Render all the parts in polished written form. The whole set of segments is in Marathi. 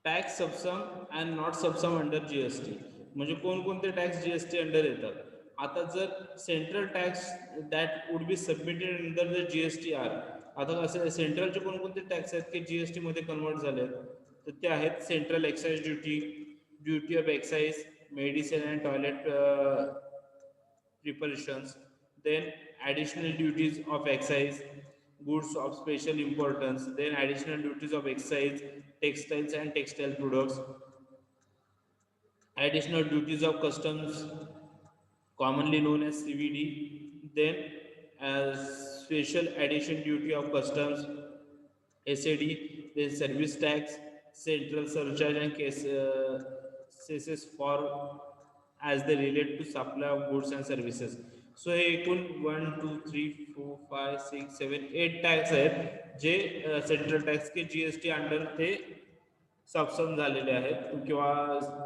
Tax subsume and not subsume under GST. म्हणजे कोणकोणते टॅक्स जीएसटी अंडर येतात. आता जर central tax that would be submitted under the GST are. आता असे सेंट्रलचे कोणकोणते टॅक्स आहेत की जीएसटी मध्ये कन्वर्ट झाले, तर ते आहेत central excise duty, duty of excise, medicine and toilet preparations, then additional duties of excise, goods of special importance, then additional duties of excise, textiles and textile products, additional duties of customs, commonly known as CVD, then special addition duty of customs, SAD, then service tax, central surcharge and cesses for as they relate to supply of goods and services. So हे एकूण 1 2 3 4 5 6 7 8 टॅक्स आहेत जे सेंट्रल टॅक्स के जीएसटी अंडर ते सबसम झालेले आहेत किंवा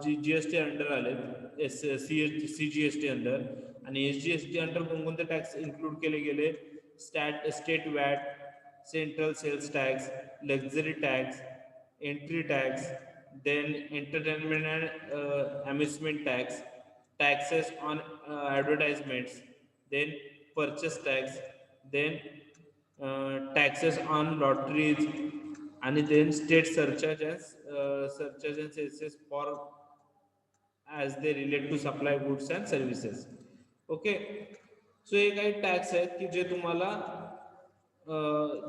जीएसटी अंडर आले सीजीएसटी अंडर. आणि एसजीएसटी अंडर कोणकोणते टॅक्स इन्क्लूड केले गेले, state VAT, central sales tax, luxury tax, entry tax, then entertainment and amusement tax, taxes on advertisements, then purchase tax, then taxes on lotteries, and then state surcharges and cesses for as they relate to supply goods and services. Okay, so हे काही टॅक्स आहेत की जे तुम्हाला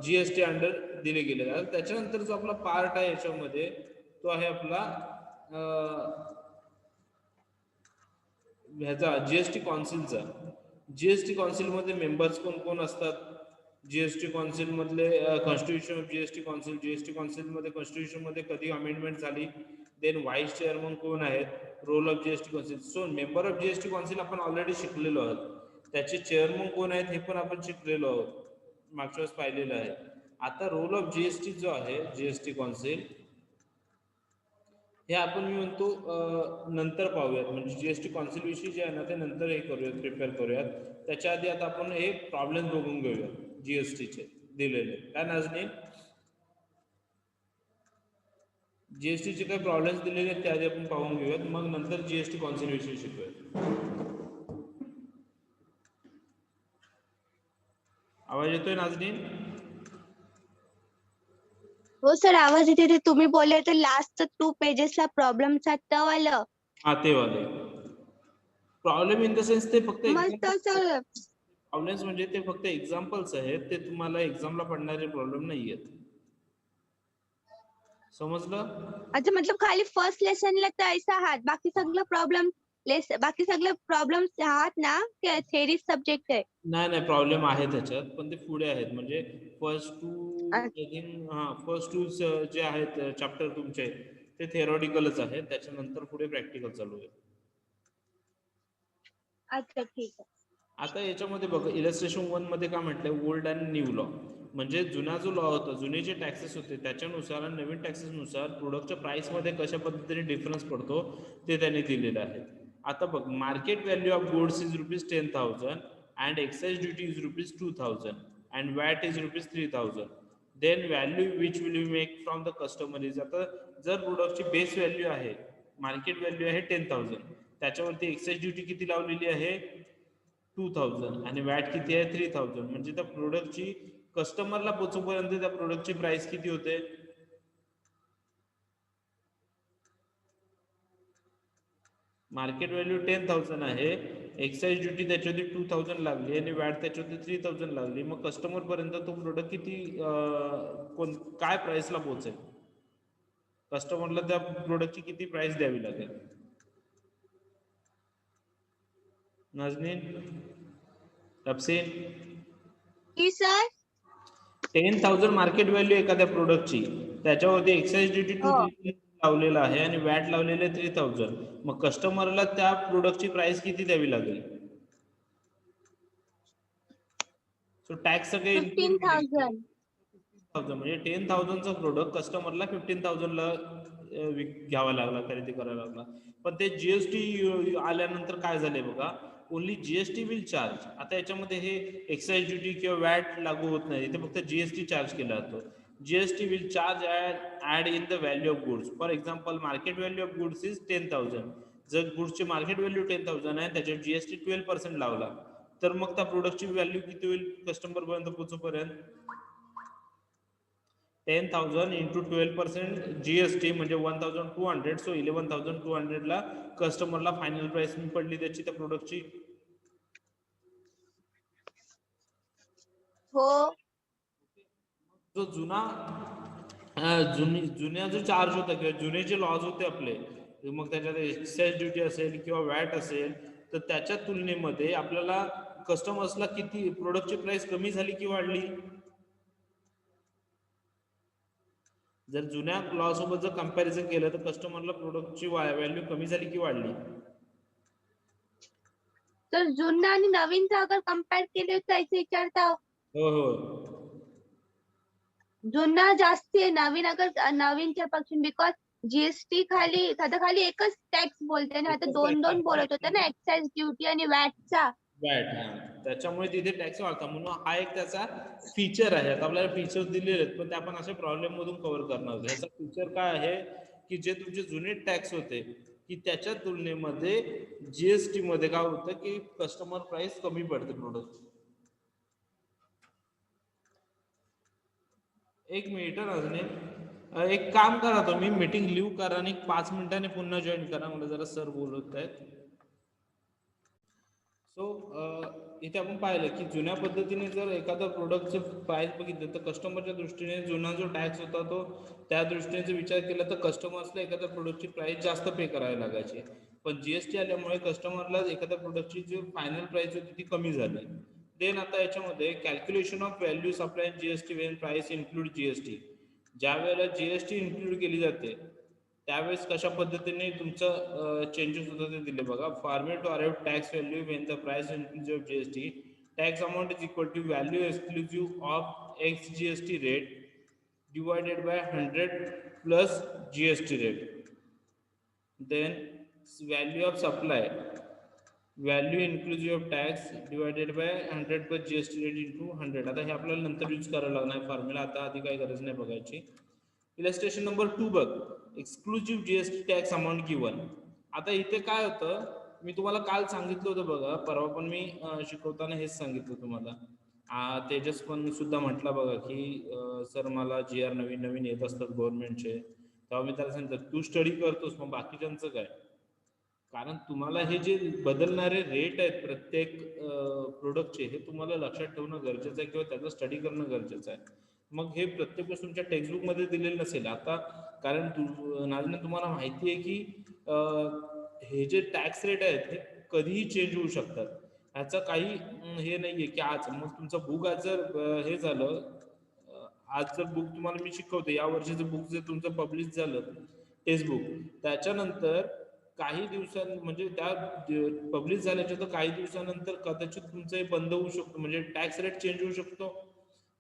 जीएसटी अंडर दिले गेले आहेत. त्याच्यानंतर जो आपला पार्ट आहे याच्यामध्ये तो आहे आपला ह्याचा जीएसटी काउन्सिलचा. जीएसटी काउन्सिल मध्ये मेंबर्स कोण कोण असतात, जीएसटी काउन्सिल मधले constitution of GST council, GST council मध्ये कॉन्स्टिट्यूशन मध्ये कधी अमेंडमेंट झाली, देन व्हाईस चेअरमन कोण आहेत, role of GST council. So member of GST council आपण ऑलरेडी शिकलेलो आहोत, त्याचे चेअरमन कोण आहेत हे पण आपण शिकलेलो आहोत, मागच्या वेळेस पाहिलेलं आहे. आता रोल ऑफ जीएसटी जो आहे जीएसटी काउन्सिल हे आपण मी म्हणतो नंतर पाहूयात. म्हणजे जीएसटी काउन्सिल विषयी जे आहे ना ते नंतर हे करूयात, प्रिपेअर करूयात. त्याच्या आधी आता आपण हे प्रॉब्लेम बघून घेऊयात जीएसटीचे दिलेले. काय नाजनी, जीएसटीचे काही प्रॉब्लेम्स दिलेले आहेत त्याआधी आपण पाहून घेऊयात, मग नंतर जीएसटी काउन्सिल विषयी शिकूयात. आवाज येतोय नाजनी? हो सर आवाज येते. ते तुम्ही बोलले तर लास्ट 2 पेजेसला प्रॉब्लेम चा वालं. हा ते वाले प्रॉब्लेम इन द सेन्स ते फक्त मस्त सर. प्रॉब्लेम्स म्हणजे ते फक्त एक्झाम्पल्स आहेत, ते तुम्हाला एक्झामला पडणारे प्रॉब्लेम नाही आहेत. समजलं? अच्छा मतलब खाली फर्स्ट लेसनला तर ऐसा आहात, बाकी सगळं प्रॉब्लेम्स आहात ना, थेरी सब्जेक्ट आहे. नाही नाही प्रॉब्लेम आहे त्याच्यात, पण ते पुढे आहेत. म्हणजे फर्स्ट टू जे आहेत चॅप्टर तुमचे ते थेरॉटिकलच आहेत, त्याच्यानंतर पुढे प्रॅक्टिकल चालू आहे. अच्छा ठीक आहे. आता याच्यामध्ये बघा इलस्ट्रेशन 1 मध्ये काय म्हटलंय, ओल्ड अँड न्यू लॉ. म्हणजे जुना जो लॉ होता, जुने जे टॅक्सेस होते त्याच्यानुसार आणि नवीन टॅक्सेसनुसार प्रोडक्टच्या प्राइसमध्ये कशा पद्धतीने डिफरन्स पडतो ते त्यांनी दिलेलं आहे. आता बघ, market value of goods is ₹10,000 and excise duty is ₹2,000 and VAT is ₹3,000. Then value which will you make from the customer is. आता जर प्रोडक्टची बेस व्हॅल्यू आहे, मार्केट व्हॅल्यू आहे 10,000, त्याच्यावरती एक्साइज ड्युटी किती लावलेली आहे 2,000 आणि वॅट किती आहे 3,000. म्हणजे त्या प्रोडक्टची कस्टमरला पोहोचपर्यंत त्या प्रोडक्टची प्राइस किती होते, मार्केट व्हॅल्यू 10,000 आहे, एक्साइज ड्युटी त्याच्यावरती 2,000 लागली आणि वॅट त्याच्यावरती 3,000 लागली. मग कस्टमर पर्यंत तो प्रोडक्ट किती काय प्राइसला पोहोचेल, कस्टमरला त्या प्रोडक्टची किती प्राइस द्यावी लागेल. नाजनीन, तपसीन, सर 10,000 मार्केट व्हॅल्यू एखाद्या प्रोडक्टची, त्याच्यावरती एक्साइज ड्युटी 2,000 लावलेला आहे आणि वॅट लावलेले 3,000. मग कस्टमरला त्या प्रोडक्टची प्राइस किती द्यावी लागेल. सो टॅक्स सगळे 15,000. म्हणजे 10,000चा प्रोडक्ट कस्टमरला 15,000ला घ्यावा लागला, खरेदी करायला लागला. पण ते जीएसटी आल्यानंतर काय झाले बघा, ओनली जीएसटी विल चार्ज. आता याच्यामध्ये हे एक्साइज ड्युटी किंवा वॅट लागू होत नाही, इथे फक्त जीएसटी चार्ज केला जातो. GST will charge add in the value of goods. For example, market value of goods is 10,000. जर गुड्सची मार्केट व्हॅल्यू 10,000 आहे, त्याच्यावर जीएसटी 12% लावला, तर मग त्या प्रोडक्टची व्हॅल्यू किती होईल कस्टमर पर्यंत पोहोचेपर्यंत? 10,000 इंटू 12% जीएसटी म्हणजे 1,200. सो 11,200 ला कस्टमरला फायनल प्राइस पडली त्याची त्या प्रोडक्टची. हो. जो जुन्या जो चार्ज होता किंवा जुने जे लॉज होते आपले, मग त्याच्यात एक्साइज ड्युटी असेल किंवा वॅट असेल, तर त्याच्या तुलनेमध्ये आपल्याला कस्टमर्सला किती प्रोडक्टची प्राइस कमी झाली की वाढली? जर जुन्या लॉ सोबत जर कंपॅरिझन केलं तर कस्टमरला प्रोडक्टची व्हॅल्यू कमी झाली की वाढली? तर जुनं आणि नवीनचं अगर कंपेअर केले तर ऐसे विचारता हो हो, जुना जास्ती आहे, नवीन अगर नवीनच्या पासून, बिकॉज जीएसटी खाली खाली एकच टॅक्स बोलते आणि आता दोन दोन बोलत होते ना, एक्साइज ड्युटी आणि वॅटचा. वॅट, त्याच्यामुळे तिथे टॅक्स वाढतात. म्हणून हा एक त्याचा फीचर आहे. आता आपल्याला फीचर्स दिलेले आहेत, पण ते आपण अशा प्रॉब्लेम मधून कव्हर करणार आहोत. ह्याचा फीचर काय आहे की जे तुमचे जुने टॅक्स होते की त्याच्या तुलनेमध्ये जीएसटी मध्ये काय होतं की कस्टमर प्राइस कमी पडते प्रोडक्ट. एक मिनिट अजून एक काम करा, तुम्ही मीटिंग लिव्ह करा आणि 5 मिनिटांनी पुन्हा जॉईन करा, मला जरा सर बोलत आहेत. सो इथे आपण पाहिलं की जुन्या पद्धतीने जर एखादा प्रोडक्टचं प्राइस बघितलं तर कस्टमरच्या दृष्टीने जुना जो टॅक्स होता तो त्या दृष्टीने जर विचार केला तर कस्टमर्सला एखाद्या प्रोडक्टची प्राइस जास्त पे करावी लागायची. पण जीएसटी आल्यामुळे कस्टमरला एखाद्या प्रोडक्टची जी फायनल प्राइस होती ती कमी झाली. देन आता याच्यामध्ये calculation of value supply GST Wien price include GST. ज्या वेळेला जीएसटी इन्क्लूड केली जाते त्यावेळेस कशा पद्धतीने तुमचं चेंजेस होतात ते दिले बघा. Format to arrive tax value when the price inclusive of GST. Tax amount is equal to value exclusive of X GST rate divided by 100 plus GST rate. Then value of supply, value inclusive of tax divided by 100 plus GST rate into 100. आता हे आपल्याला नंतर यूज करायला लागणार फॉर्म्युला, आता आधी काही गरज नाही बघायची. इलस्ट्रेशन नंबर 2 बघ, exclusive GST tax amount given. आता इथे काय होतं, मी तुम्हाला काल सांगितलं होतं बघा, परवा पण मी शिकवताना हेच सांगितलं तुम्हाला. तेजस पण सुद्धा म्हटलं बघा की सर मला जी आर नवीन नवीन येत असतात गव्हर्नमेंटचे, तेव्हा मी त्याला सांगितलं तू स्टडी करतोस मग बाकीच्यांचं काय, कारण तुम्हाला हे जे बदलणारे रेट आहेत प्रत्येक प्रोडक्टचे हे तुम्हाला लक्षात ठेवणं गरजेचं आहे किंवा त्याचं स्टडी करणं गरजेचं आहे. मग हे प्रत्येक गोष्ट तुमच्या टेक्स्टबुक मध्ये दिलेलं नसेल आता, कारण नाजने तुम्हाला माहिती आहे की हे जे टॅक्स रेट आहेत हे कधीही चेंज होऊ शकतात. ह्याचं काही हे नाहीये की आज मग तुमचं बुक आज जर हे झालं, आज जर बुक तुम्हाला मी शिकवते, या वर्षीचं बुक जर तुमचं पब्लिश झालं टेक्स्ट बुक, त्याच्यानंतर काही दिवसां म्हणजे त्या पब्लिश झाल्याच्या तर काही दिवसानंतर कदाचित तुमचं हे बंद होऊ शकतो, म्हणजे टॅक्स रेट चेंज होऊ शकतो.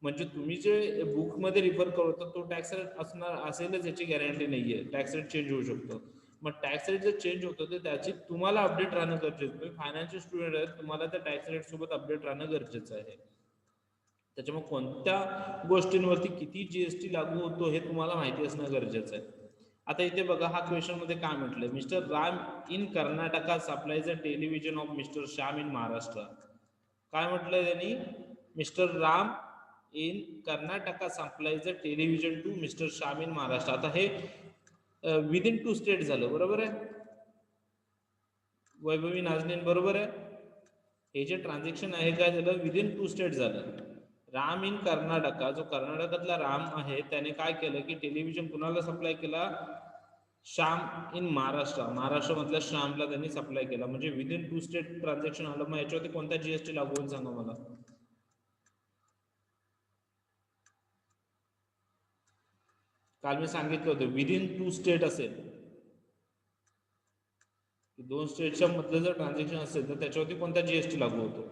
म्हणजे तुम्ही जे बुक मध्ये रिफर करतो तो टॅक्स रेट असणार असेलच याची गॅरंटी नाहीये, टॅक्स रेट चेंज होऊ शकतो. मग टॅक्स रेट जर चेंज होतो तर त्याची तुम्हाला अपडेट राहणं गरजेचं. तुम्ही फायनान्शियल स्टुडंट आहेत, तुम्हाला त्या टॅक्स रेट सोबत अपडेट राहणं गरजेचं आहे. त्याच्यामुळे कोणत्या गोष्टींवरती किती जीएसटी लागू होतो हे तुम्हाला माहिती असणं गरजेचं आहे. आता इथे बघा हा क्वेश्चन मध्ये काय म्हटलंय, mister Ram in Karnataka supplies a television of mister Shyam in Maharashtra. काय म्हटलंय त्यांनी, mister Ram in Karnataka supplies a television to mister Shyam in Maharashtra. आता हे विदिन 2 स्टेट झालं, बरोबर आहे वैभवी नाजनीन, बरोबर आहे. हे जे ट्रान्झॅक्शन आहे काय झालं, विदिन 2 स्टेट झालं. राम इन कर्नाटका, जो कर्नाटकातला राम आहे त्याने काय केलं की टेलिव्हिजन कुणाला सप्लाय केला, श्याम इन महाराष्ट्र, महाराष्ट्र मधल्या श्यामला त्यांनी सप्लाय केला. म्हणजे विदिन 2 स्टेट ट्रान्झॅक्शन आलं. मग याच्यावरती कोणता जीएसटी लागू होईल सांगा मला. काल मी सांगितलं होतं विदिन 2 स्टेट असेल, 2 स्टेटच्या मधलं जर ट्रान्झॅक्शन असेल तर त्याच्यावरती कोणता जीएसटी लागू होतो.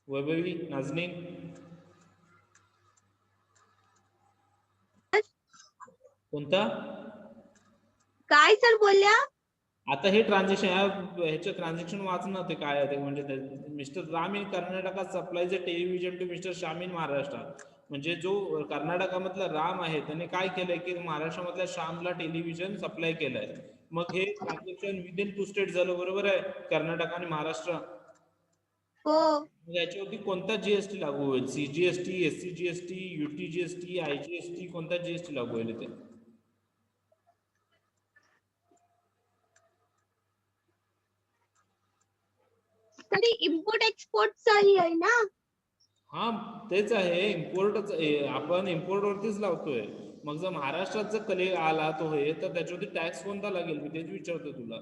वैभवी नाजनीन कोणता, काय सर बोलल्या. आता हे ट्रान्झॅक्शन ह्याचं ट्रान्झॅक्शन वाचणं ते काय आहे ते म्हणजे mister Ram in Karnataka supplies a television to mister Shyam in Maharashtra. म्हणजे जो कर्नाटकामधला राम आहे त्याने काय केलंय की महाराष्ट्रामधल्या श्यामला टेलिव्हिजन सप्लाय केलंय. मग हे ट्रान्झॅक्शन विदिन 2 स्टेट झालं, बरोबर आहे, कर्नाटक आणि महाराष्ट्र. हो. याच्यावरती कोणता जीएसटी लागू होईल? CGST, SC GST, UT GST, IGST, कोणता जीएसटी लागू होईल इथे? तरी इम्पोर्ट एक्सपोर्टचाही आहे ना. हा तेच आहे, इम्पोर्टच आपण इम्पोर्ट वरतीच लावतोय. मग जर महाराष्ट्रात जर कले आला तो हे तर त्याच्यावरती टॅक्स कोणता लागेल? मी तेच विचारतो तुला.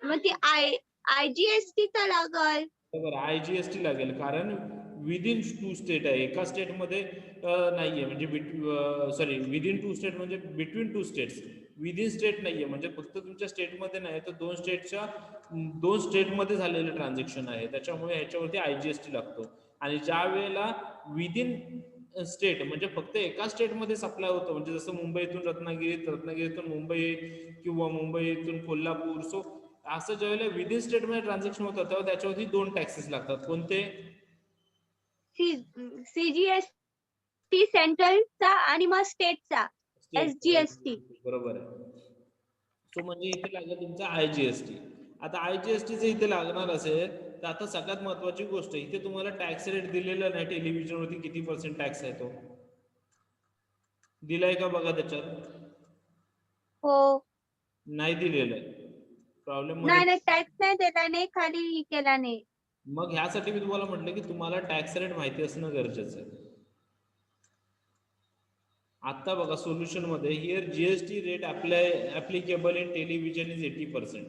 मग ती आयजीएसटी तर लागल. बरोबर, आयजीएसटी लागेल, कारण विदिन 2 स्टेट आहे, एका स्टेटमध्ये नाहीये, म्हणजे सॉरी विदिन 2 स्टेट म्हणजे बिटवीन 2 स्टेट्स, विदिन स्टेट नाहीये, म्हणजे फक्त तुमच्या स्टेटमध्ये नाही तर 2 स्टेटमध्ये झालेलं ट्रान्झॅक्शन आहे, त्याच्यामुळे ह्याच्यावरती आयजीएसटी लागतो. आणि ज्या वेळेला विदिन स्टेट म्हणजे फक्त एका स्टेटमध्ये सप्लाय होतं, म्हणजे जसं मुंबईतून रत्नागिरीतून मुंबई किंवा मुंबईतून कोल्हापूर, सो असं ज्यावेळेला विदिन स्टेटमध्ये ट्रान्झॅक्शन होतं तेव्हा त्याच्यावरती 2 टॅक्सेस लागतात. कोणते? सीजीएसटी सेंट्रलचा आणि मग स्टेटचा एसजीएसटी. बरोबर आहे. सो म्हणजे इथे लागेल तुमचा आयजीएसटी. आता आयजीएसटीचं इथे लागणार असेल तर आता सगळ्यात महत्वाची गोष्ट, इथे तुम्हाला टॅक्स रेट दिलेला नाही टेलिव्हिजनवरती, किती % टॅक्स आहे तो दिलाय का बघा त्याच्यात? हो. नाही दिलेलं आहे. प्रॉब्लेम नाही टॅक्स नाही दिला नाही, खाली केला नाही. मग ह्यासाठी मी तुम्हाला म्हटलं की तुम्हाला टॅक्स रेट माहिती असणं गरजेचं आहे. आता बघा सोल्युशन मध्ये here GST rate applicable in television is 80%.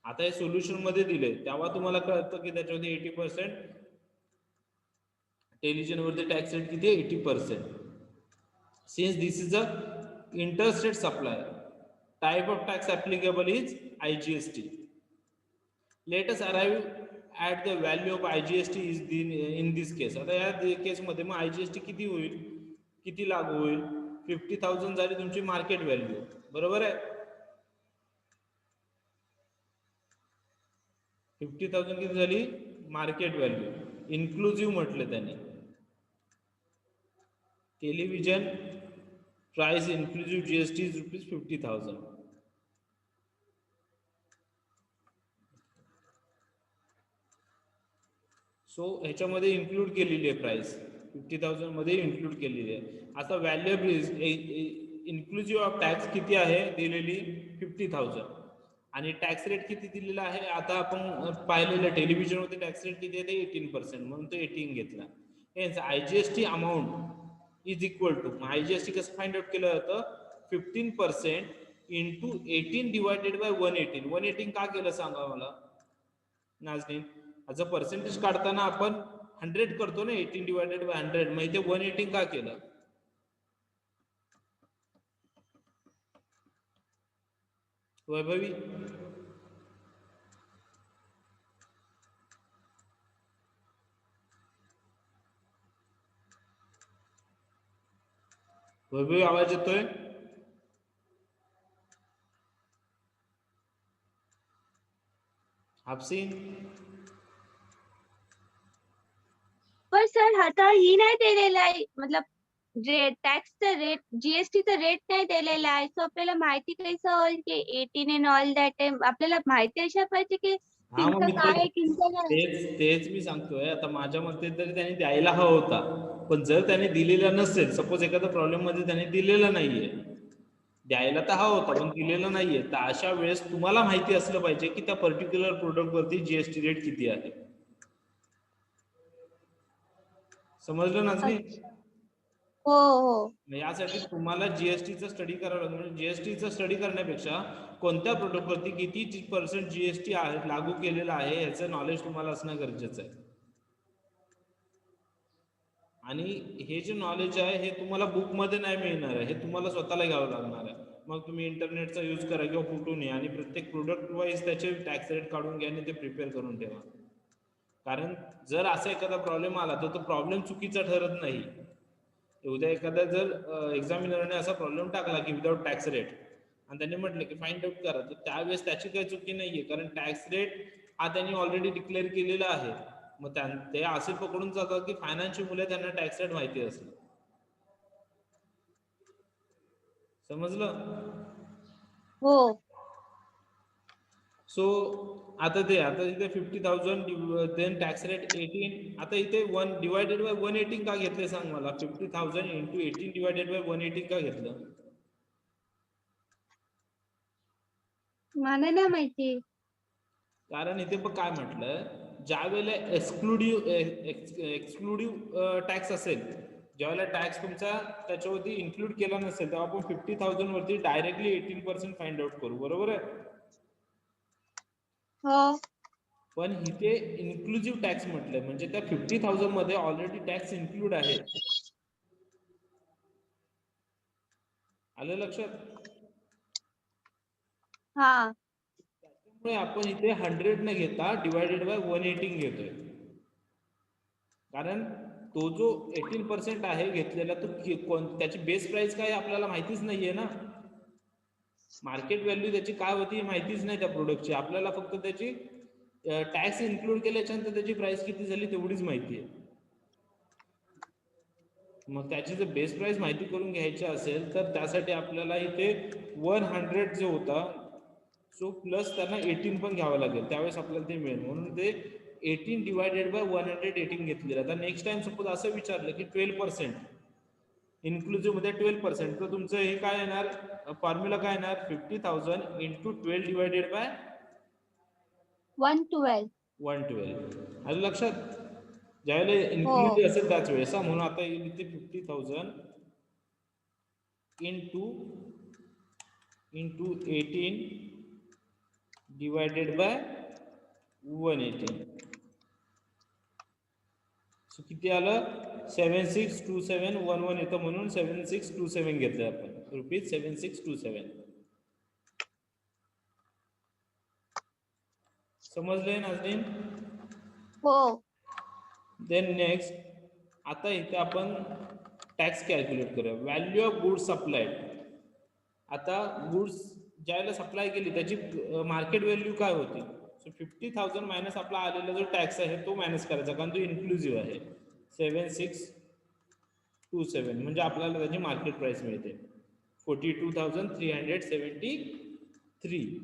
आता हे सोल्युशन मध्ये दिले तेव्हा तुम्हाला कळतं की त्याच्यामध्ये 80% टेलिव्हिजन वरती टॅक्स रेट किती आहे? 80%. Since this is a interstate supply, type of tax applicable is IGST. Let us arrive at the value of IGST is in this case. आता या केसमध्ये मग आयजीएसटी किती होईल, किती लागू होईल? 50,000 झाली तुमची मार्केट व्हॅल्यू, बरोबर आहे. 50,000 किती झाली मार्केट व्हॅल्यू, इन्क्लुझिव्ह म्हटलं त्याने. Television price inclusive GST is ₹50,000. So ह्याच्यामध्ये इन्क्लूड केलेली आहे प्राइस, 50,000 मध्ये इन्क्लूड केलेली आहे. आता व्हॅल्यू इन्क्लुझिव्ह ऑफ टॅक्स किती आहे दिलेली? 50,000. आणि टॅक्स रेट किती दिलेला आहे? आता आपण पाहिलेलं टेलिव्हिजन मध्ये टॅक्स रेट किती आहे ते 18%, म्हणून तो 18 घेतला. हेच IGST amount is equal to, IGST कसं फाइंड आउट केलं जातं? 15% इंटू 18 डिवायडेड बाय 118. 118 का केलं सांगा मला नाजनीन? ॲज अ पर्सेंटेज काढताना आपण 100 करतो ना, 18 डिवायडेड बाय 100, मग इथे 118 का केलं? वैभवी वैभवी आवाज येतोय? हापसीन पण सर आता ही नाही दिलेला आहे, मतलब टॅक्सचा रेट, जीएसटीचा रेट नाही दिलेला आहे. सो आपल्याला माहिती कसं होईल की 18 अँड ऑल दॅट टाइम? आपल्याला माहिती अशा पाहिजे की हा, मग किंमत काय आहे किंमत नाही. तेच मी सांगतोय. आता माझ्या मते तरी त्यांनी द्यायला हवा होता, पण जर त्याने दिलेला नसेल, सपोज एखाद्या प्रॉब्लेम मध्ये त्याने दिलेला नाहीये, द्यायला तर हवा होता पण दिलेला नाहीये, तर अशा वेळेस तुम्हाला माहिती असलं पाहिजे की त्या पर्टिक्युलर प्रोडक्ट वरती जीएसटी रेट किती आहे. समजलं नाचनी? हो हो. यासाठी तुम्हाला जीएसटीचा स्टडी करावा लागेल. म्हणजे जीएसटीचा स्टडी करण्यापेक्षा कोणत्या प्रोडक्ट वरती किती % जीएसटी आहे लागू केलेला आहे याचं नॉलेज तुम्हाला असणं गरजेचं आहे. आणि हे जे नॉलेज आहे हे तुम्हाला बुक मध्ये नाही मिळणार आहे, हे तुम्हाला स्वतःला घ्यावं लागणार आहे. मग तुम्ही इंटरनेटचा यूज करा किंवा कुठून या आणि प्रत्येक प्रोडक्ट वाईज त्याचे टॅक्स रेट काढून घ्या आणि ते प्रिपेअर करून ठेवा. कारण जर असा एखादा प्रॉब्लेम आला तर तो प्रॉब्लेम चुकीचा ठरत नाही. उद्या एखादा जर एक्झामिनरने असा प्रॉब्लेम टाकला की विदाउट टॅक्स रेट, आणि त्यांनी म्हटलं की फाइंड आउट करा, तर त्यावेळेस त्याची काही चुकी नाहीये, कारण टॅक्स रेट हा त्यांनी ऑलरेडी डिक्लेअर केलेला आहे. मग ते असे पकडून जातात की फायनान्सची मुले त्यांना टॅक्स रेट माहिती असेल. समजलं? हो. सो आता इथे 50,000 देन टॅक्स रेट 18. आता इथे 1 डिवायडेड बाय 118 का घेतले सांग मला? 50,000 इंटू 18 डिवायडेड बाय 118 का घेतलं? मला नाही माहिती. कारण इथे पण काय म्हटलं, ज्या वेळेला एक्सक्लुडिव्ह टॅक्स असेल, ज्यावेळेला टॅक्स तुमचा त्याच्यावरती इन्क्लूड केला नसेल, तेव्हा आपण 50,000 वरती डायरेक्टली 18% फाइंड आउट करू. बरोबर आहे? हो. पण इथे इन्क्लुझिव्ह टॅक्स म्हटलंय, म्हणजे त्या 50,000 मध्ये ऑलरेडी टॅक्स इन्क्लूड आहे. आलं लक्षात? हा. त्यामुळे आपण इथे 100 न घेता डिवायडेड बाय 118 घेतोय, कारण तो जो 18% आहे घेतलेला, तो त्याची बेस प्राइस काय आपल्याला माहितीच नाहीये ना. मार्केट व्हॅल्यू त्याची काय होती माहितीच नाही त्या प्रोडक्टची. आपल्याला फक्त त्याची टॅक्स इन्क्लूड केल्याच्यानंतर त्याची प्राइस किती झाली तेवढीच माहिती आहे. मग त्याची जर बेस प्राइस माहिती करून घ्यायची असेल तर त्यासाठी आपल्याला इथे 100 जो होता, सो प्लस त्यांना 18 पण घ्यावं लागेल, त्यावेळेस आपल्याला ते मिळेल. म्हणून ते 18 डिवायडेड बाय 118 घेतलेलं. आता नेक्स्ट टाइम सपोज असं विचारलं की 12% इन्क्लुझिव्ह मध्ये 12%, तर तुमचं हे काय येणार, फॉर्म्युला काय येणार? 50,000 इंटू 12 डिवायडेड बाय 112. 112. आलं लक्षात? ज्यावेळेला इन्क्लुझिव्ह असेल त्याच वेळेस. म्हणून आता इथे 50,000 इंटू 18 डिवायडेड बाय 118. सो किती आलं? 762711 येतं, म्हणून 7627 घेतलं आपण. रुपीज 7627. समजले नाजरीन? हो. देन नेक्स्ट, आता इथे आपण टॅक्स कॅल्क्युलेट करूया. Value of goods supplied. आता गुड्स ज्यावेळेला सप्लाय केली त्याची मार्केट व्हॅल्यू काय होती? सो 50,000 मायनस आपला आलेला जो टॅक्स आहे तो मायनस करायचा, कारण तो इन्क्लुझिव्ह आहे. 7627 म्हणजे आपल्याला त्याची मार्केट प्राइस मिळते 42,373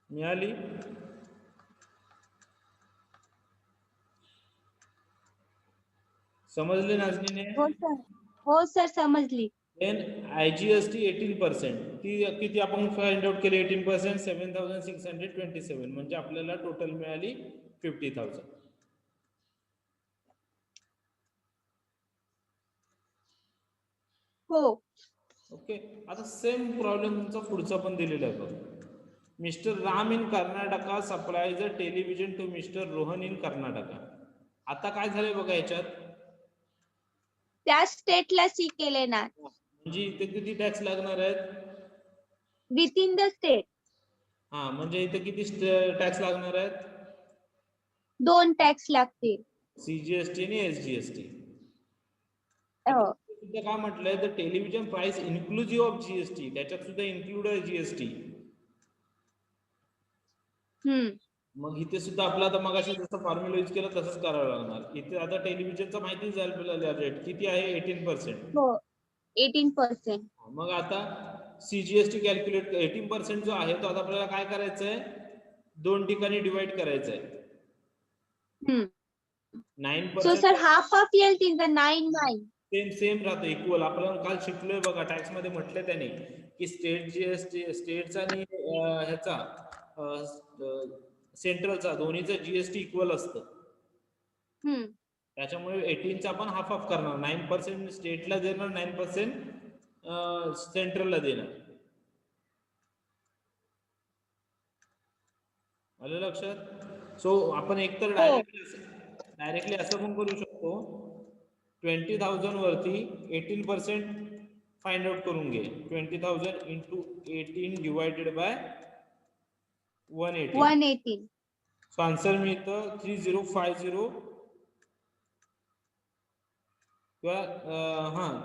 मिळाली. समजले नाजनीने? हो सर. हो सर, समजली. देन IGST 18%, ती किती आपण फाइंड आउट केली? 18%, 7,627, म्हणजे आपल्याला टोटल मिळाली 50,000. हो. ओके. आता सेम प्रॉब्लेम तुमचा पुढचा पण दिलेला आहे बघ. Mister Ram in Karnataka supplies a television to mister Rohan in Karnataka. आता काय झालंय बघा याच्यात, त्या स्टेटला सी केले ना, म्हणजे इथे किती टॅक्स लागणार आहेत? विथ इन द स्टेट हा, म्हणजे इथे किती टॅक्स लागणार आहेत? 2 टॅक्स लागतील. CGST आणि SGST. हो. सुद्धा काय म्हटलंय, तर television price inclusive of GST, त्याच्यात सुद्धा इन्क्लूड आहे GST. मग इथे सुद्धा आपला आता मगाशी जसं फॉर्म्युला यूज केला तसंच करावं लागणार. इथे आता टेलिव्हिजनचा माहिती झालं आपल्याला रेट किती आहे, 18%. हो, 18%. मग आता CGST कॅल्क्युलेट 18% जो आहे तो आता आपल्याला काय करायचं आहे, 2 ठिकाणी डिवाइड करायचं आहे. 9%. So sir, half of yield is the 9/9. Same राहतं, इक्वल. आपण काल शिकलोय बघा, टॅक्स मध्ये म्हटलंय त्याने की स्टेट GST, स्टेटचा आणि ह्याचा सेंट्रलचा दोन्हीचा GST इक्वल असतं. त्याच्यामुळे 18चा आपण हाफ ऑफ करणार. 9% स्टेटला देणार, 9% सेंट्रलला देणार. आलं लक्षात? सो आपण एकतर डायरेक्टली असं पण करू शकतो, 20,000 वरती 18% फाइंड आउट करून घे. 20,000 into 18 divided by 118. So answer मिळतं 3050 किंवा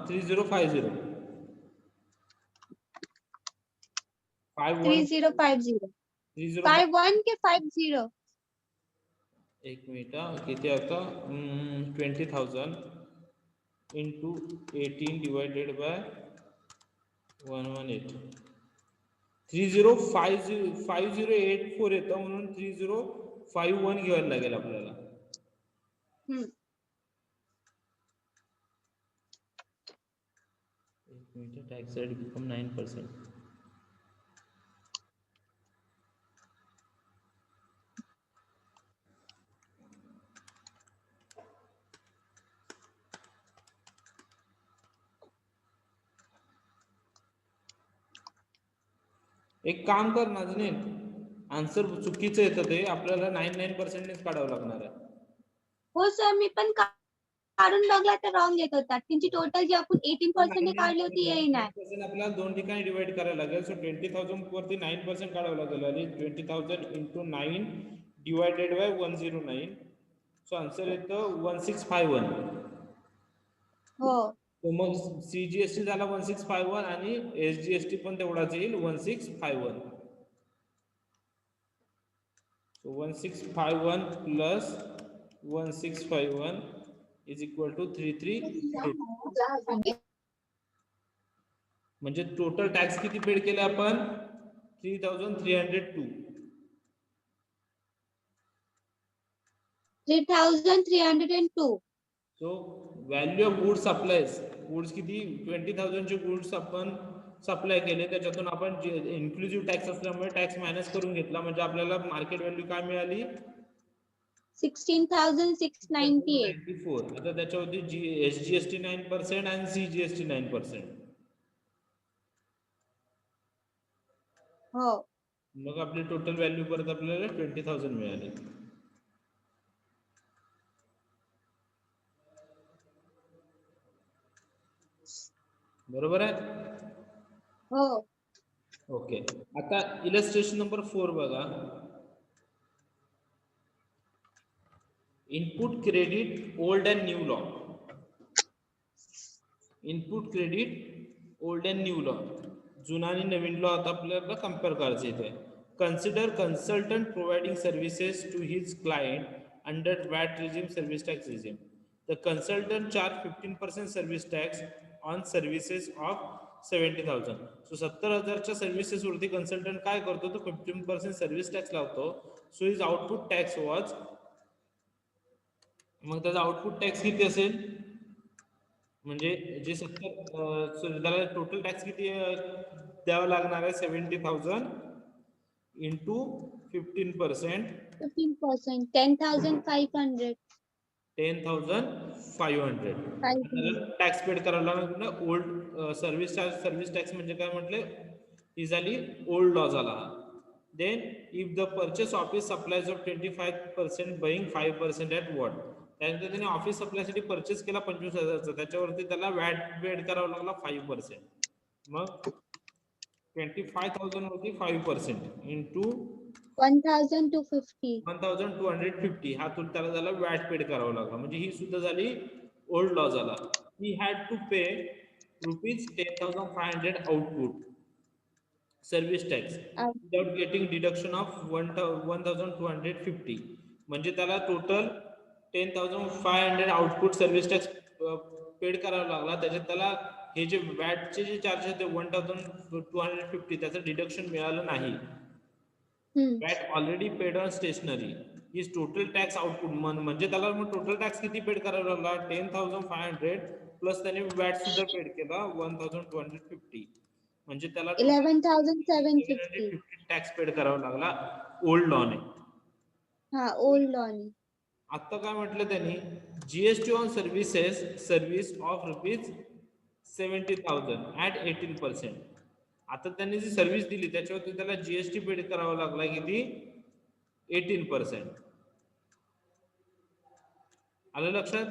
3050. 3050 30 51 के 50 एक मिनिट किती आता 20,000 into 18 divided by 118 5084 येतं म्हणून 3051 घ्यायला लागेल आपल्याला. एक मिनिट टॅक्स रेट बिकम 9%. एक काम कर नाजनीन, आन्सर चुकीचं येतं ते आपल्याला 99% काढावं लागणार आहे. हो सर, मी पण काढून बघला तर रॉंग येत होता. त्यांची टोटल जी आपण 18% काढली होती येई नाही. आपल्याला दोन ठिकाणी डिवाइड करायला लागेल. सो 20,000 वरती 9% काढावं लागेल आणि 20,000 into 9 divided by 109. So answer येतं 1651. हो. तो मग CGST झाला 1651 आणि SGST पण तेवढाच येईल 1651. So 1651 plus 1651 is equal to 338. म्हणजे टोटल टॅक्स किती पेड केले आपण 3302. 3302. So value of goods supplies, goods किती 20,000 चे गुड्स आपण सप्लाय केले, त्याच्यातून आपण इन्क्लुझिव्ह टॅक्स असल्यामुळे टॅक्स मायनस करून घेतला, म्हणजे आपल्याला मार्केट व्हॅल्यू काय मिळाली 16,694. आता त्याच्यावरती SGST 9% आणि CGST 9%. हो. मग आपली टोटल व्हॅल्यू परत आपल्याला 20,000 मिळाली. बरोबर आहे. हो. ओके, आता इलस्ट्रेशन नंबर 4 बघा. Input credit old and new law. Input credit old and new law, जुना आणि नवीन लॉ आता आपल्याला कम्पेअर करायचे इथे. Consider consultant providing services to his client under VAT regime, service tax regime. The consultant charge 15% service tax on services of 70,000. So 70,000च्या सर्व्हिसेस वरती कन्सल्टंट काय करतो, तो 15% सर्व्हिस टॅक्स लावतो. So his output tax was, मग त्याचा आउटपुट टॅक्स किती असेल, म्हणजे जे 70 त्याला टोटल टॅक्स किती द्यावं लागणार आहे 70,000 इंटू 15%. 15%, 10,500. 10,500 टॅक्स पेड करावं लागणार. ओल्ड सर्व्हिस टॅक्स म्हणजे काय म्हटले, ही झाली ओल्ड लॉ झाला. Then if the purchase office supplies of 25% buying 5% at VAT. त्यानंतर त्याने ऑफिस सप्लायसाठी परचेस केला 25,000चा, त्याच्यावरती त्याला वॅट पेड करावा लागला 5%. मग 25,000 वरती 5% इंटू 1,250. हा त्याला झाला वॅट पेड करावा लागला, म्हणजे ही सुद्धा झाली ओल्ड लॉ झाला. ही had to pay ₹10,500 output service tax without getting deduction of 1,250. म्हणजे त्याला total 10,500 output service tax paid करावा लागला. त्याच्यात त्याला हे जे वॅटचे जे चार्जेस होते 1,250 त्याचं डिडक्शन मिळालं नाही. VAT already paid on stationery is total tax output. म्हणजे त्याला मग टोटल टॅक्स किती पेड करावा लागला 10,500 प्लस त्याने वॅट सुद्धा पेड केला 1,250. म्हणजे त्याला 11,750 टॅक्स पेड करावा लागला ओल्ड लॉने. हा, ओल्ड लॉने. आता काय म्हटलं त्यांनी, GST on service of ₹70,000 at 18%. आता त्यांनी जी सर्व्हिस दिली त्याच्यावरती त्याला GST पेड करावा लागला किती 18%. आलं लक्षात.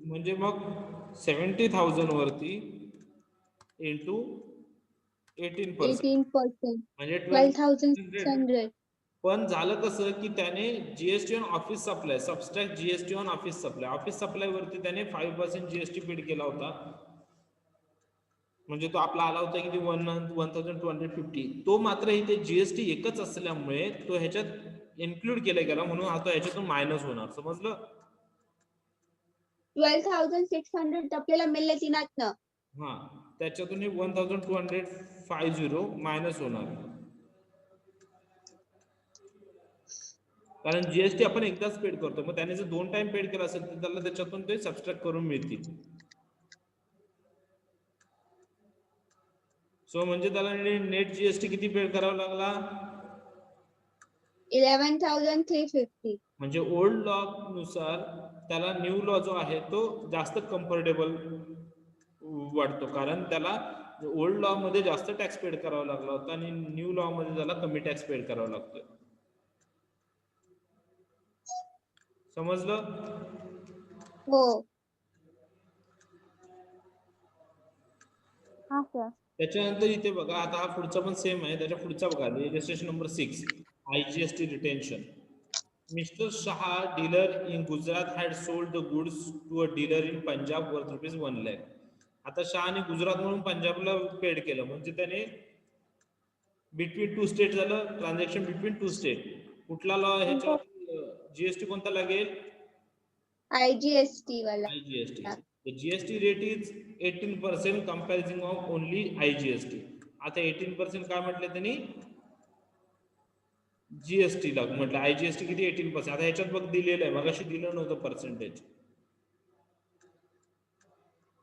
म्हणजे मग 70,000 वरती इंटू 18% म्हणजे 12,600. पण झालं कसं की त्याने GST on office supply subtract GST on office supply वरती त्याने 5% GST पेड केला होता. म्हणजे तो आपला आला होता किती 1250, तो मात्र इथे जीएसटी एकच असल्यामुळे तो ह्याच्यात इन्क्लूड केला गेला म्हणून आता ह्याच्यातून मायनस होणार. समजलं? 12,600 आपल्याला मिळले तिनातनं. हा, त्याच्यातून हे 1250 मायनस होणार, कारण जीएसटी आपण एकदाच पेड करतो. मग त्याने जर 2 टाइम पेड केला असेल तर त्याला त्याच्यातून ते सबस्ट्रॅक्ट करून मिळतील. सो म्हणजे त्याला नेट जीएसटी किती पेड करावा लागला? 11,350. म्हणजे ओल्ड लॉ नुसार त्याला न्यू लॉ जो आहे तो जास्त कम्फर्टेबल वाटतो, कारण त्याला ओल्ड लॉ मध्ये जास्त टॅक्स पेड करावा लागला होता आणि न्यू लॉ मध्ये त्याला कमी टॅक्स पेड करावा लागतोय. समजलं? हो. हा सर. त्याच्यानंतर इथे बघा, आता हा पुढचा पण सेम आहे. त्याच्या पुढचा बघा, registration number 6, IGST retention. Mr. Shah, dealer in Gujarat, had sold the goods to a dealer in Punjab worth ₹1 lakh. आता शहाने गुजरात म्हणून पंजाबला पेड केलं, म्हणजे त्याने बिटवीन 2 स्टेट झालं, ट्रान्झॅक्शन बिटवीन 2 स्टेट. कुठला लॉ ह्याच्या जीएसटी कोणता लागेल? IGST वाला. IGST. The GST rate is 18% comprising of only IGST. आता 18% काय म्हटलं त्यांनी? जीएसटी ला म्हटलं. IGST किती? 18%. आता ह्याच्यात बघ दिलेलं आहे, मगाशी दिलं नव्हतं percentage.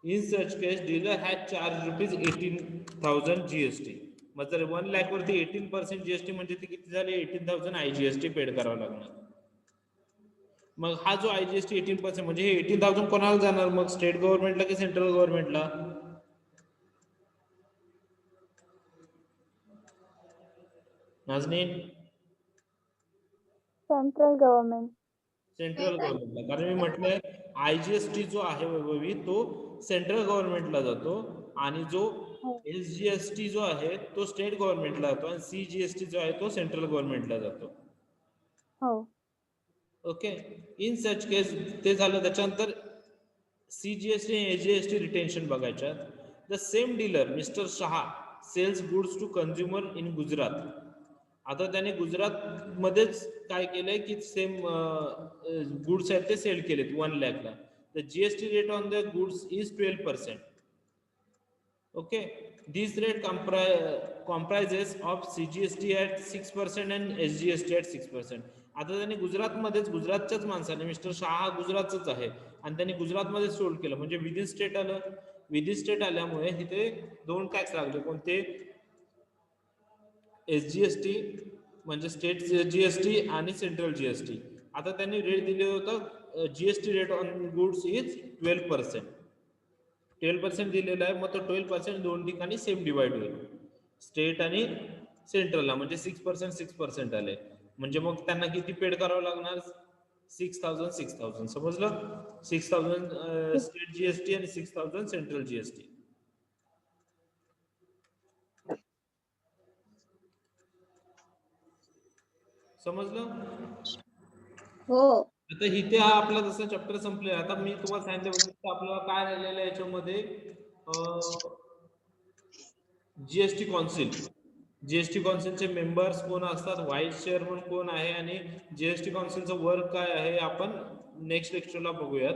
In such case, dealer had charged ₹18,000 GST. मग जर 1 लाख वरती 18% जीएसटी म्हणजे ते किती झाले? 18,000 IGST पेड करावं लागणार. मग हा जो IGST 18% म्हणजे हे 18,000 कोणाला जाणार मग? स्टेट गव्हर्नमेंटला की सेंट्रल गव्हर्नमेंटला? नाजनीन? Central government. सेंट्रल गव्हर्नमेंटला, कारण मी म्हटलंय IGST जो आहे वैभवी तो सेंट्रल गव्हर्नमेंटला जातो आणि जो SGST जो आहे तो स्टेट गव्हर्नमेंटला जातो आणि CGST जो आहे तो सेंट्रल गव्हर्नमेंटला जातो. हो. ओके. इन सच केस ते झालं. त्याच्यानंतर CGST आणि SGST रिटेन्शन बघायच्यात. The same dealer mister Shah sells goods to consumer in Gujarat. आता त्याने गुजरात मध्येच काय केलंय की सेम गुड्स आहेत ते सेल केलेत 1 लाखला. The GST rate on the goods is 12%. Okay. This rate comprises of CGST at 6% and SGST at 6%. आता त्यांनी गुजरातमध्येच, गुजरातच्याच माणसाने, मिस्टर शहा गुजरातच आहे आणि त्यांनी गुजरातमध्ये सोल्ड केलं, म्हणजे विदिन स्टेट आलं. विदिन स्टेट आल्यामुळे इथे 2 टॅक्स लागले. कोणते? SGST म्हणजे स्टेट जीएसटी आणि सेंट्रल जीएसटी. आता त्यांनी रेट दिले होतं, GST rate on goods is 12%. 12% दिलेला आहे. मग तो 12% दोन ठिकाणी सेम डिवाइड होईल, स्टेट आणि सेंट्रलला, म्हणजे 6% आले. म्हणजे मग त्यांना किती पेड करावं लागणार? 6,000. समजलं? 6,000 स्टेट जीएसटी आणि 6,000 सेंट्रल जीएसटी. समजलं? हो. आता इथे हा आपला जसं चॅप्टर संपले. आता मी तुम्हाला सांगितलं आपल्याला काय राहिलेलं आहे याच्यामध्ये, जीएसटी काउन्सिल. जीएसटी काउन्सिलचे मेंबर्स कोण असतात, व्हाईस चेअरमन कोण आहे आणि जीएसटी काउन्सिलचं वर्क काय आहे आपण नेक्स्ट लेक्चरला बघूयात.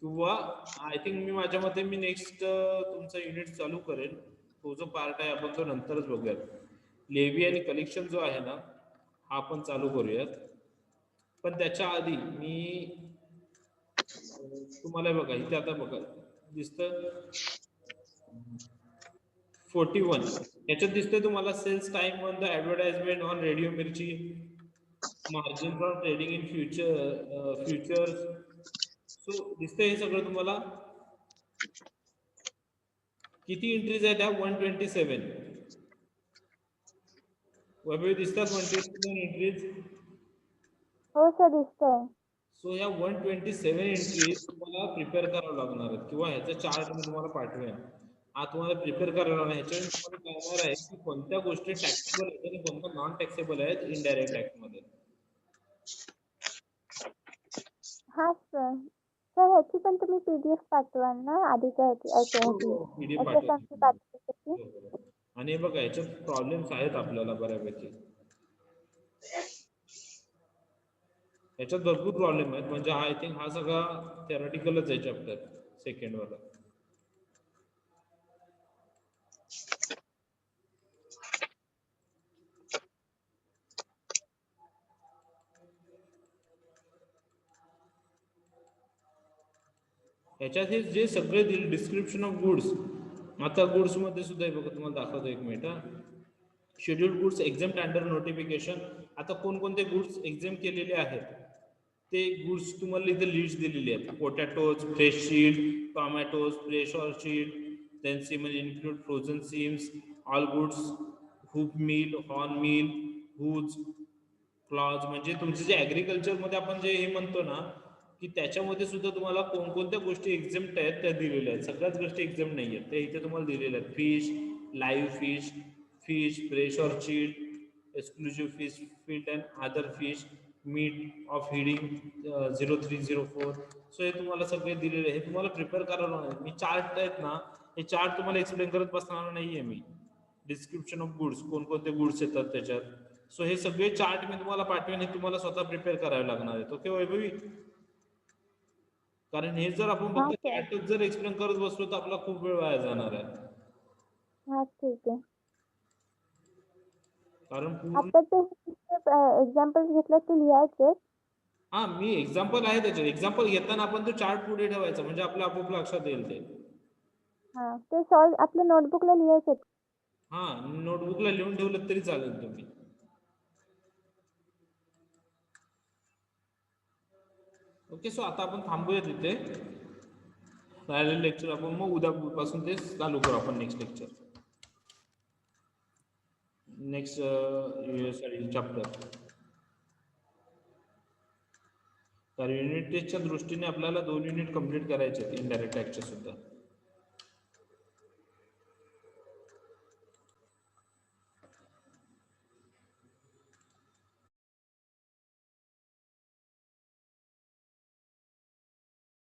किंवा आय थिंक मी माझ्या मते मी नेक्स्ट तुमचा युनिट चालू करेन. तो जो पार्ट आहे आपण तो नंतरच बघूयात. लेवी आणि कलेक्शन जो आहे ना हा आपण चालू करूयात. पण त्याच्या आधी मी तुम्हाला बघा इथे आता बघा दिसतं 41. याच्यात दिसतंय तुम्हाला sales time on the advertisement on radio Mirchi, margin from trading in futures. So दिसतंय हे सगळं तुम्हाला. किती एंट्रीज आहेत त्या? 127. वैभवी दिसतात 127 एंट्रीज? हो सर, दिसतंय. सो या 127 एंट्रीज तुम्हाला प्रिपेअर करावं लागणार आहेत किंवा ह्याचा चार्ट मी तुम्हाला पाठवेन. हा तुम्हाला प्रिपेअर करायला लागणार. ह्याच्यावर तुम्हाला कळणार आहे की कोणत्या गोष्टी टॅक्सेबल आहेत आणि कोणत्या नॉन टॅक्सेबल आहेत इनडायरेक्ट टॅक्स मध्ये. हा सर. सर ह्याची पण तुम्ही PDF पाठवाल ना आधीच्या ह्याची PDF SSMC पाठवायची? आणि हे बघा याच्यात प्रॉब्लेम्स आहेत आपल्याला बऱ्यापैकी. याच्यात भरपूर प्रॉब्लेम आहेत, म्हणजे आय थिंक हा सगळा थेरॉटिकलच आहे चॅप्टर सेकंड वाला. याच्यात हे जे सगळे डिस्क्रिप्शन ऑफ गुड्स, आता गुड्स मध्ये सुद्धा हे बघा तुम्हाला दाखवतो, एक minute. Scheduled goods exempt under notification. आता कोणकोणते गुड्स एक्झाम केलेले आहेत ते गुड्स तुम्हाला इथे लिस्ट दिलेली आहे. Potatoes, fresh chilled, tomatoes, fresh or chilled, then similar include frozen seems, all goods, hoof meal, horn meal, hooves, claws. म्हणजे तुमचे जे ऍग्रिकल्चर मध्ये आपण जे हे म्हणतो ना, की त्याच्यामध्ये सुद्धा तुम्हाला कोणकोणत्या गोष्टी एक्झाम्प्ट आहेत त्या दिलेल्या आहेत. सगळ्याच गोष्टी एक्झाम्प्ट नाही आहेत, त्या इथे तुम्हाला दिलेल्या आहेत. Fish, live fish, fish, fresh or chilled, exclusive fish fillet and other fish, meat of heading 0304. So हे तुम्हाला सगळे दिलेले आहे. हे तुम्हाला प्रिपेअर करायला लागणार. मी चार्ट आहेत ना, हे चार्ट तुम्हाला एक्सप्लेन करत बसणार नाहीये मी. डिस्क्रिप्शन ऑफ गुड्स, कोणकोणते गुड्स येतात त्याच्यात. सो हे सगळे चार्ट मी तुम्हाला पाठवेन, हे तुम्हाला स्वतः प्रिपेअर करावे लागणार आहे. ओके वैभवी? कारण हे जर आपण फक्त चार्टच जर एक्सप्लेन करत बसलो तर आपला खूप वेळ वाया जाणार आहे. हा ठीक आहे. कारण आता ते एक्झाम्पल्स घेतलं ते लिहायचे. हा, मी एक्झाम्पल आहे त्याच्यात. एक्झाम्पल घेताना आपण तो चार्ट पुढे ठेवायचा, म्हणजे आपल्या आपोआप लक्षात येईल ते. हा, ते सॉल्व आपल्या नोटबुकला लिहायचे. हा, नोटबुकला लिहून ठेवलं तरी चालेल तुम्ही. ओके, सो आता आपण थांबूया तिथे. राहिलेलं लेक्चर आपण मग उद्यापासून ते चालू करू आपण नेक्स्ट लेक्चर, नेक्स्ट चॅप्टर. तर युनिट टेस्टच्या दृष्टीने आपल्याला 2 युनिट कंप्लीट करायचे आहेत, इनडायरेक्ट टॅक्सचे सुद्धा.